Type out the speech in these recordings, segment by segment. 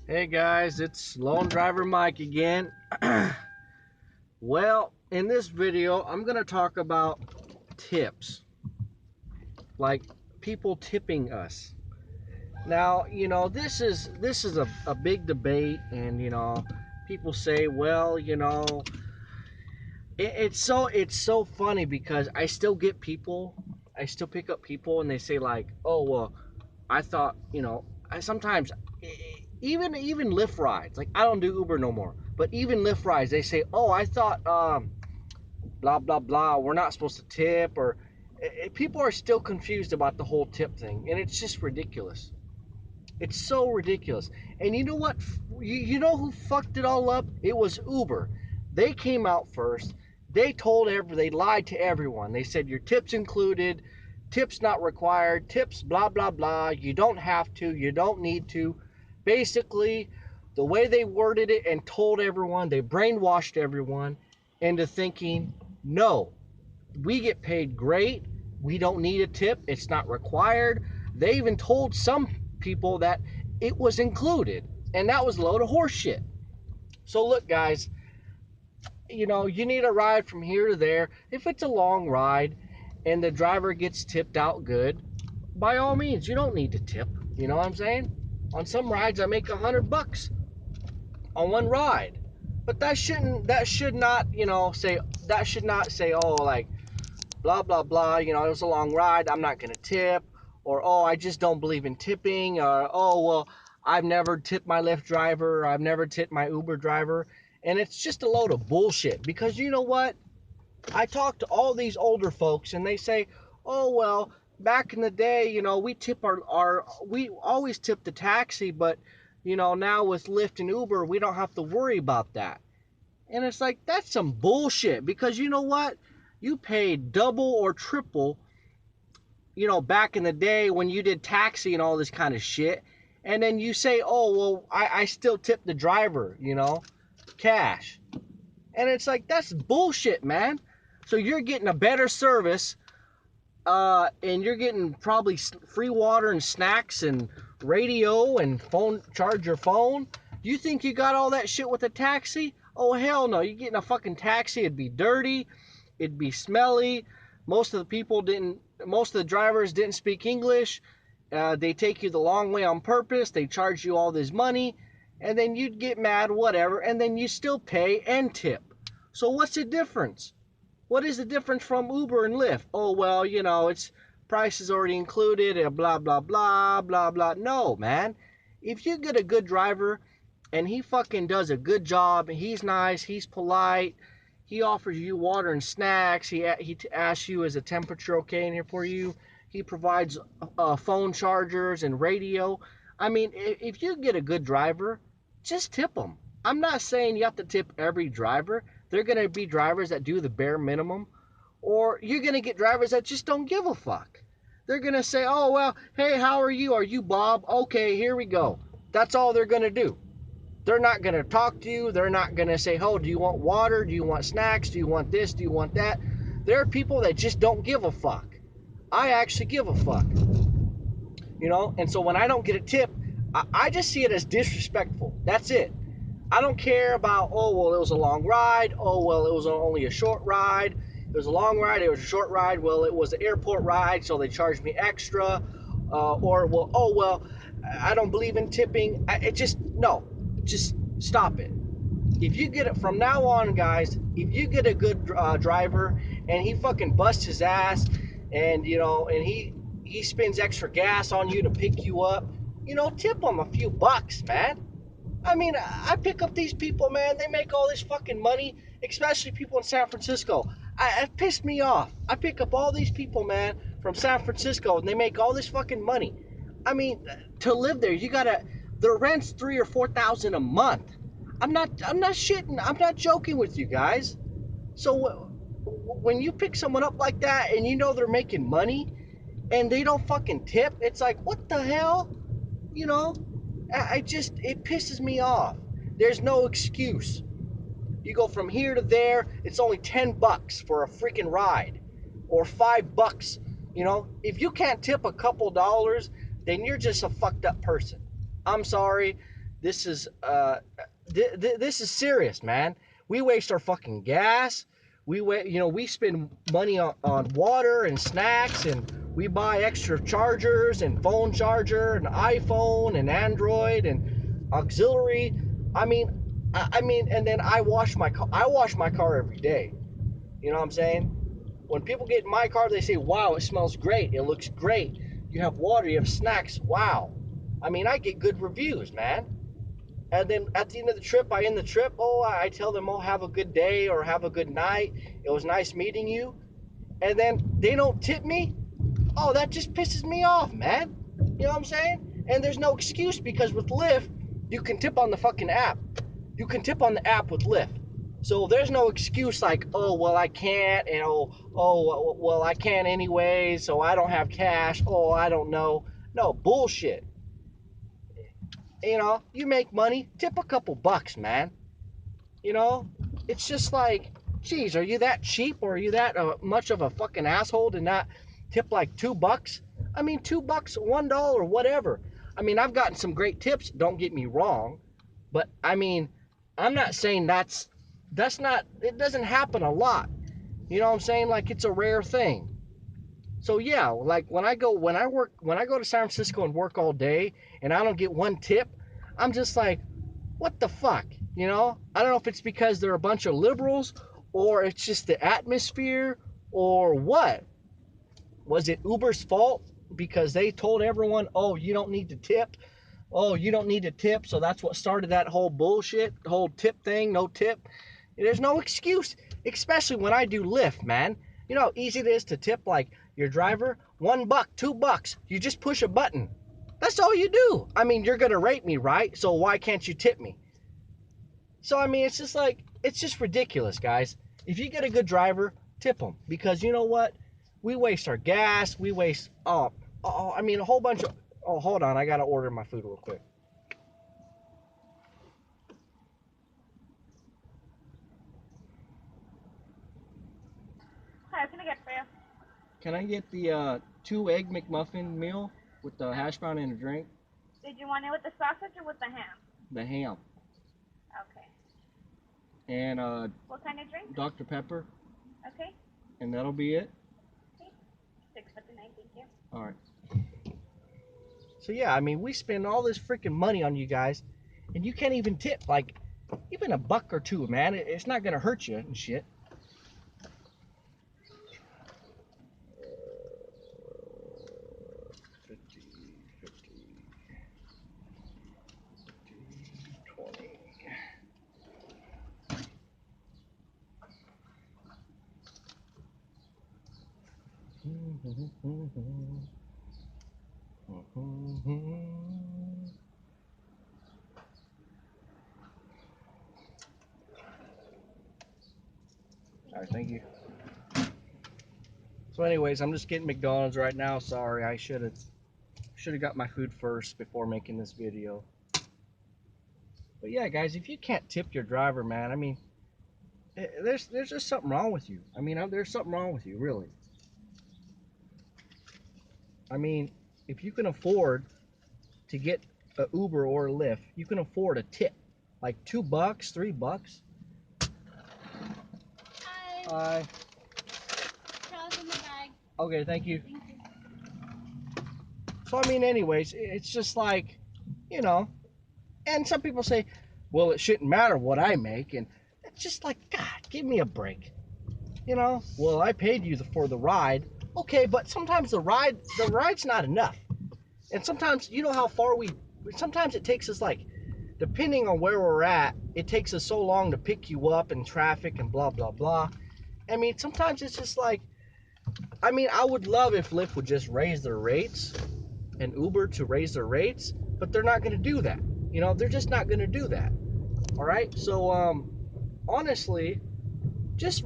Hey guys, it's Lone Driver Mike again. Well, in this video, I'm going to talk about tips. Like people tipping us. Now, this is a big debate, and people say, well, it's so funny because I still pick up people and they say like, "Oh, well, I thought, I sometimes even Lyft rides. Like I don't do Uber no more, but even Lyft rides, they say, "Oh, I thought blah blah blah, we're not supposed to tip," or people are still confused about the whole tip thing, and it's just ridiculous. It's so ridiculous. And you know what? You know who fucked it all up? It was Uber. They came out first. They lied to everyone. They said your tips included, tips not required, tips blah blah blah. You don't have to, you don't need to. Basically, the way they worded it and told everyone, they brainwashed everyone into thinking, no, we get paid great. We don't need a tip. It's not required. They even told some people that it was included, and that was a load of horse shit. So look, guys, you need a ride from here to there. If it's a long ride and the driver gets tipped out good, by all means, you don't need to tip. You know what I'm saying? On some rides, I make $100 on one ride, but that should not, say that should not say, oh, like blah blah blah, it was a long ride, I'm not going to tip, or oh, I just don't believe in tipping, or oh, well, I've never tipped my Lyft driver, or I've never tipped my Uber driver. And it's just a load of bullshit, because you know what, I talk to all these older folks and they say, oh, well, back in the day, we always tipped the taxi, but now with Lyft and Uber, we don't have to worry about that. And it's like, that's some bullshit, because you know what? You paid double or triple, back in the day when you did taxi and all this kind of shit. And then you say, oh, well, I still tip the driver, cash. And it's like, that's bullshit, man. So you're getting a better service, and you're getting probably free water and snacks and radio and charge your phone. You think you got all that shit with a taxi? Oh, hell no. You're getting a fucking taxi. It'd be dirty. It'd be smelly. Most of the drivers didn't speak English. They take you the long way on purpose. They charge you all this money. And then you'd get mad, whatever. And then you still pay and tip. So what's the difference? What is the difference from Uber and Lyft? Oh, well, it's price is already included, and blah, blah, blah, blah, blah. No, man. If you get a good driver and he fucking does a good job, he's nice, he's polite, he offers you water and snacks, he asks you, is the temperature okay in here for you? He provides phone chargers and radio. I mean, if you get a good driver, just tip them. I'm not saying you have to tip every driver. They're going to be drivers that do the bare minimum, or you're going to get drivers that just don't give a fuck. They're going to say, oh, well, hey, how are you? Are you Bob? Okay, here we go. That's all they're going to do. They're not going to talk to you. They're not going to say, oh, do you want water? Do you want snacks? Do you want this? Do you want that? There are people that just don't give a fuck. I actually give a fuck. And so when I don't get a tip, I just see it as disrespectful. That's it. I don't care about, oh, well, it was a long ride. Oh, well, it was only a short ride. It was a long ride. It was a short ride. Well, it was an airport ride, so they charged me extra. Or, well, oh, well, I don't believe in tipping. No, just stop it. If you get it from now on, guys, if you get a good driver and he fucking busts his ass and, and he spends extra gas on you to pick you up, tip him a few bucks, man. I mean, I pick up these people, man. They make all this fucking money, especially people in San Francisco. It pissed me off. I pick up all these people, man, from San Francisco, and they make all this fucking money. I mean, to live there, the rent's $3,000 or $4,000 a month. I'm not shitting. I'm not joking with you guys. So when you pick someone up like that, and they're making money, and they don't fucking tip, it's like, what the hell, it pisses me off. There's no excuse. You go from here to there, it's only $10 for a freaking ride, or $5. If you can't tip a couple dollars, then you're just a fucked up person. I'm sorry. this is this is serious, man. We waste our fucking gas. We spend money on water and snacks, and we buy extra chargers and phone charger and iPhone and Android and auxiliary. I mean, and then I wash my car. I wash my car every day. You know what I'm saying? When people get in my car, they say, "Wow, it smells great. It looks great. You have water. You have snacks. Wow." I mean, I get good reviews, man. And then at the end of the trip, I end the trip. Oh, I tell them, "Oh, have a good day or have a good night. It was nice meeting you." And then they don't tip me. Oh, that just pisses me off, man. You know what I'm saying? And there's no excuse because with Lyft, you can tip on the fucking app. You can tip on the app with Lyft. So there's no excuse like, oh, well, I can't, and well, I can't anyway, so I don't have cash. Oh, I don't know. No, bullshit. You know, you make money, tip a couple bucks, man. You know, it's just like, geez, are you that cheap or are you that much of a fucking asshole to not tip like $2? I mean, $2, $1, whatever. I mean, I've gotten some great tips, don't get me wrong, but I mean, I'm not saying that's not, it doesn't happen a lot. You know what I'm saying? Like, it's a rare thing. So yeah, like when I go to San Francisco and work all day and I don't get one tip, I'm just like, what the fuck? You know? I don't know if it's because they're a bunch of liberals or it's just the atmosphere or what. Was it Uber's fault because they told everyone, "Oh, you don't need to tip. Oh, you don't need to tip." So that's what started that whole bullshit, the whole tip thing, no tip. There's no excuse, especially when I do Lyft, man. You know how easy it is to tip like your driver? $1, $2. You just push a button. That's all you do. I mean, you're gonna rate me, right? So why can't you tip me? So I mean, it's just like, it's just ridiculous, guys. If you get a good driver, tip them, because you know what? We waste our gas. We waste I mean, a whole bunch of. Oh, hold on, I gotta order my food real quick. Hi, what can I get for you? Can I get the 2 egg McMuffin meal with the hash brown and a drink? Did you want it with the sausage or with the ham? The ham. Okay. And What kind of drink? Dr. Pepper. Okay. And that'll be it. Okay. 6.59, thank you. All right. So yeah, I mean, we spend all this freaking money on you guys, and you can't even tip like even a buck or two, man. It's not gonna hurt you and shit. All right, thank you. So anyways, I'm just getting McDonald's right now. Sorry, I should have got my food first before making this video. But yeah, guys, if you can't tip your driver, man, I mean, there's just something wrong with you. I mean, there's something wrong with you, really. I mean, if you can afford to get an Uber or a Lyft, you can afford a tip, like $2, $3. Hi. Hi. Charles in the bag. Okay, thank you. Thank you. So I mean, anyways, it's just like, you know, and some people say, well, it shouldn't matter what I make, and it's just like, God, give me a break. You know, well, I paid you for the ride. Okay, but sometimes the ride's not enough. And sometimes, you know how far sometimes it takes us, like, depending on where we're at, it takes us so long to pick you up in traffic and blah, blah, blah. I mean, sometimes it's just like, I mean, I would love if Lyft would just raise their rates and Uber to raise their rates, but they're not going to do that. You know, they're just not going to do that. All right? So, honestly, just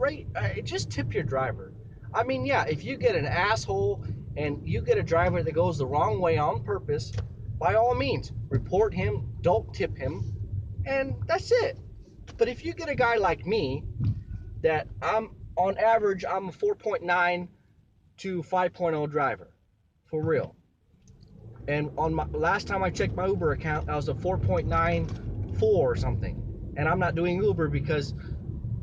tip your driver. I mean, yeah, if you get an asshole and you get a driver that goes the wrong way on purpose, by all means, report him, don't tip him, and that's it. But if you get a guy like me, that on average, I'm a 4.9 to 5.0 driver, for real. And on my last time I checked my Uber account, I was a 4.94 or something. And I'm not doing Uber because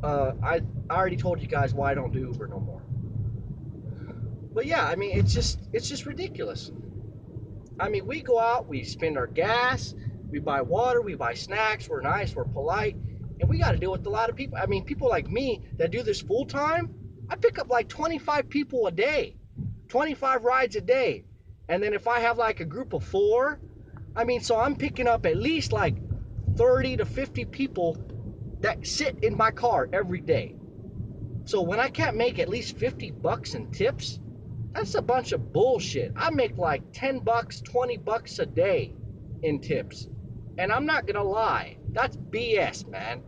I already told you guys why I don't do Uber no more. But yeah, I mean, it's just ridiculous. I mean, we go out, we spend our gas, we buy water, we buy snacks, we're nice, we're polite, and we got to deal with a lot of people. I mean, people like me that do this full time, I pick up like 25 people a day, 25 rides a day. And then if I have like a group of 4, I mean, so I'm picking up at least like 30 to 50 people that sit in my car every day. So when I can't make at least 50 bucks in tips, that's a bunch of bullshit. I make like 10 bucks, 20 bucks a day in tips. And I'm not gonna lie, that's BS, man.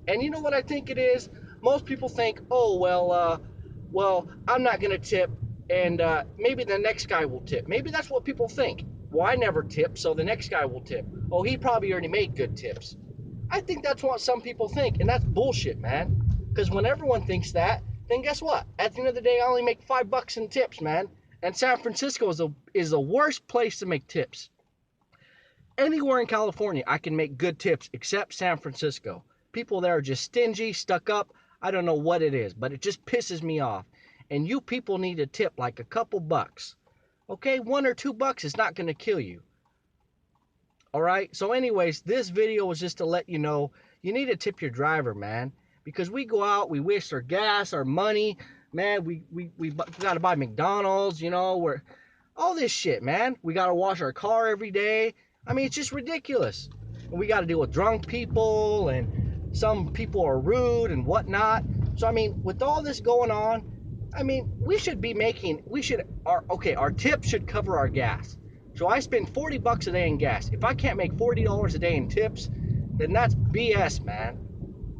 And you know what I think it is? Most people think, oh, well, I'm not gonna tip, and maybe the next guy will tip. Maybe that's what people think. Well, I never tip, so the next guy will tip. Oh, he probably already made good tips. I think that's what some people think, and that's bullshit, man. Because when everyone thinks that, then guess what? At the end of the day, I only make 5 bucks in tips, man. And San Francisco is the worst place to make tips. Anywhere in California, I can make good tips except San Francisco. People there are just stingy, stuck up. I don't know what it is, but it just pisses me off. And you people need to tip like a couple bucks. Okay, 1 or 2 bucks is not going to kill you. All right. So anyways, this video was just to let you know you need to tip your driver, man, because we go out, we waste our gas, our money, man. We got to buy McDonald's, you know, we're all this shit, man. We got to wash our car every day. I mean, it's just ridiculous. And we got to deal with drunk people, and some people are rude and whatnot. So I mean, with all this going on, I mean, our tip should cover our gas. So I spend 40 bucks a day in gas. If I can't make $40 a day in tips, then that's BS, man.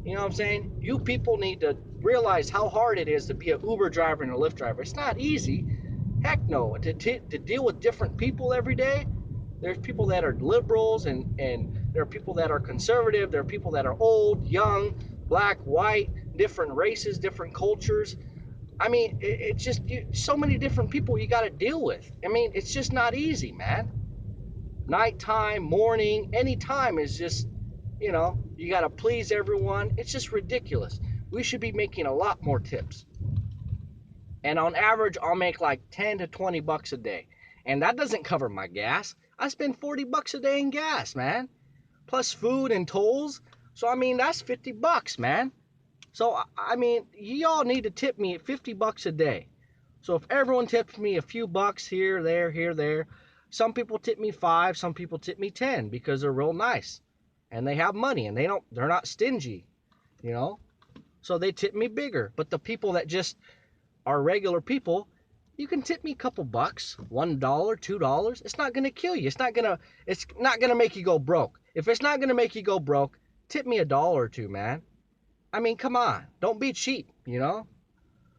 You know what I'm saying? You people need to realize how hard it is to be an Uber driver and a Lyft driver. It's not easy. Heck no. To deal with different people every day, there's people that are liberals, and there are people that are conservative. There are people that are old, young, black, white, different races, different cultures. I mean, it's just so many different people you got to deal with. I mean, it's just not easy, man. Nighttime, morning, anytime is just, you got to please everyone. It's just ridiculous. We should be making a lot more tips. And on average, I'll make like 10 to 20 bucks a day. And that doesn't cover my gas. I spend 40 bucks a day in gas, man. Plus food and tolls. So, I mean, that's 50 bucks, man. So, I mean, y'all need to tip me at 50 bucks a day. So if everyone tips me a few bucks here, there, some people tip me 5, some people tip me 10 because they're real nice and they have money and they're not stingy, you know? So they tip me bigger. But the people that just are regular people, you can tip me a couple bucks, $1, $2. It's not going to kill you. It's not going to make you go broke. If it's not going to make you go broke, tip me $1 or 2, man. I mean, come on. Don't be cheap, you know?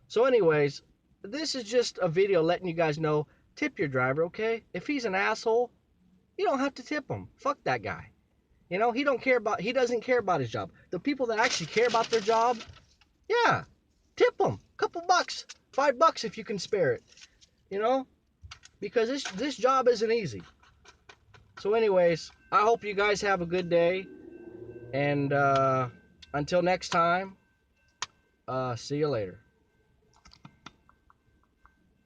So anyways, this is just a video letting you guys know, tip your driver, okay? If he's an asshole, you don't have to tip him. Fuck that guy. You know, he doesn't care about his job. The people that actually care about their job, yeah, tip them. Couple bucks, $5 if you can spare it. You know? Because this job isn't easy. So anyways, I hope you guys have a good day. And until next time, see you later.